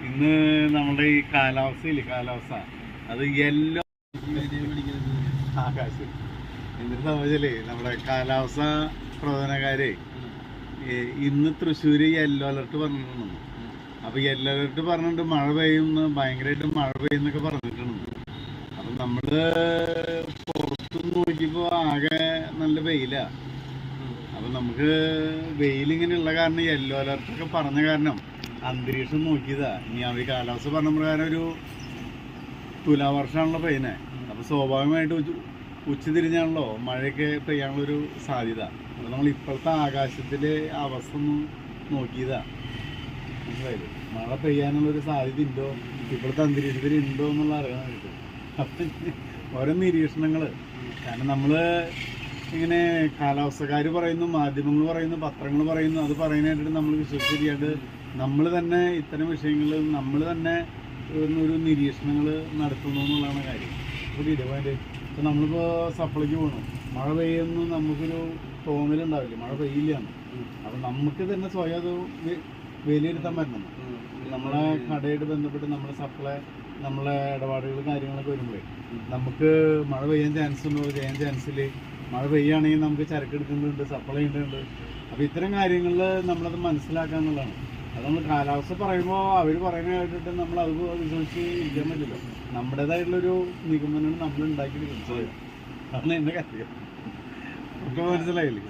ഇന്ന് നമ്മുടെ ഈ കാലാവസ്ഥ അത് യെല്ലോ ആകാശം എന്നിട്ട് സംബന്ധിച്ചാലേ നമ്മുടെ കാലാവസ്ഥ പ്രവചനക്കാരെ ഇന്ന് തൃശ്ശൂര് യെല്ലോ അലർട്ട് പറഞ്ഞിട്ടുണ്ട്. അപ്പൊ യെല്ലോ അലർട്ട് പറഞ്ഞിട്ട് മഴ പെയ്യുന്ന ഭയങ്കരമായിട്ട് മഴ പെയ്യുന്നൊക്കെ പറഞ്ഞിട്ടുണ്ട്. അപ്പൊ നമ്മള് പുറത്തു നോക്കിയപ്പോ ആകെ നല്ല വെയില. അപ്പൊ നമുക്ക് വെയിലിങ്ങനെയുള്ള കാരണം യെല്ലോ അലർട്ടൊക്കെ പറഞ്ഞ കാരണം അന്തരീക്ഷം നോക്കിയതാ. ഇനി അവർ കാലാവസ്ഥ പറഞ്ഞ പ്രകാരം ഒരു തുലാവർഷമാണല്ലോ പെയ്യുന്നത്. അപ്പൊ സ്വാഭാവികമായിട്ട് ഉച്ചതിരിഞ്ഞാണല്ലോ മഴയൊക്കെ പെയ്യാനുള്ളൊരു സാധ്യത. അപ്പൊ നമ്മൾ ഇപ്പോഴത്തെ ആകാശത്തിലെ അവസ്ഥ ഒന്ന് നോക്കിയതാ. മനസ്സിലായില്ലേ? മഴ പെയ്യാനുള്ളൊരു സാധ്യത ഉണ്ടോ, ഇപ്പോഴത്തെ അന്തരീക്ഷത്തിൽ ഉണ്ടോ എന്നുള്ള അറിയാൻ വേണ്ടിയിട്ട്. അപ്പം ഓരോ നിരീക്ഷണങ്ങൾ. കാരണം നമ്മൾ ഇങ്ങനെ കാലാവസ്ഥക്കാർ പറയുന്നു, മാധ്യമങ്ങൾ പറയുന്നു, പത്രങ്ങൾ പറയുന്നു, അത് പറയുന്നതായിട്ട് നമ്മൾ വിശ്വസിച്ചിരിക്കാണ്ട് നമ്മൾ തന്നെ ഇത്തരം വിഷയങ്ങൾ നമ്മൾ തന്നെ ഒരു നിരീക്ഷണങ്ങൾ നടത്തുന്നു എന്നുള്ളതാണ് കാര്യം. ഇപ്പോൾ ഇടപാട് ഇപ്പോൾ നമ്മളിപ്പോൾ സപ്ലൈക്ക് പോകണം, മഴ പെയ്യുന്നു നമുക്കൊരു തോന്നലുണ്ടാവില്ല, മഴ പെയ്യില്ലാന്ന്. അപ്പം നമുക്ക് തന്നെ സ്വയം അത് വിലയിരുത്താൻ പറ്റണം. നമ്മളെ കടയായിട്ട് ബന്ധപ്പെട്ട് നമ്മുടെ സപ്ലൈ, നമ്മളെ ഇടപാടുകൾ കാര്യങ്ങളൊക്കെ വരുമ്പോഴേ നമുക്ക് മഴ പെയ്യാൻ ചാൻസ് ഉണ്ടോ, ചെയ്യാൻ ചാൻസിൽ മഴ പെയ്യുകയാണെങ്കിൽ നമുക്ക് ചരക്ക് എടുക്കുന്നുണ്ട്, സപ്ലൈ ഉണ്ട്. അപ്പോൾ ഇത്തരം കാര്യങ്ങളിൽ നമ്മളത് മനസ്സിലാക്കുക എന്നുള്ളതാണ്. അത് നമ്മൾ കാലാവസ്ഥ പറയുമ്പോൾ അവർ പറയുന്ന കേട്ടിട്ട് നമ്മൾ അത് വിശ്വസിച്ച് ഇരിക്കാൻ പറ്റില്ല. നമ്മുടേതായിട്ടുള്ളൊരു നിഗമനം നമ്മൾ ഉണ്ടാക്കിയിട്ട് അതാണ് എൻ്റെ കാര്യം. ഒക്കെ മനസ്സിലായില്ലേ?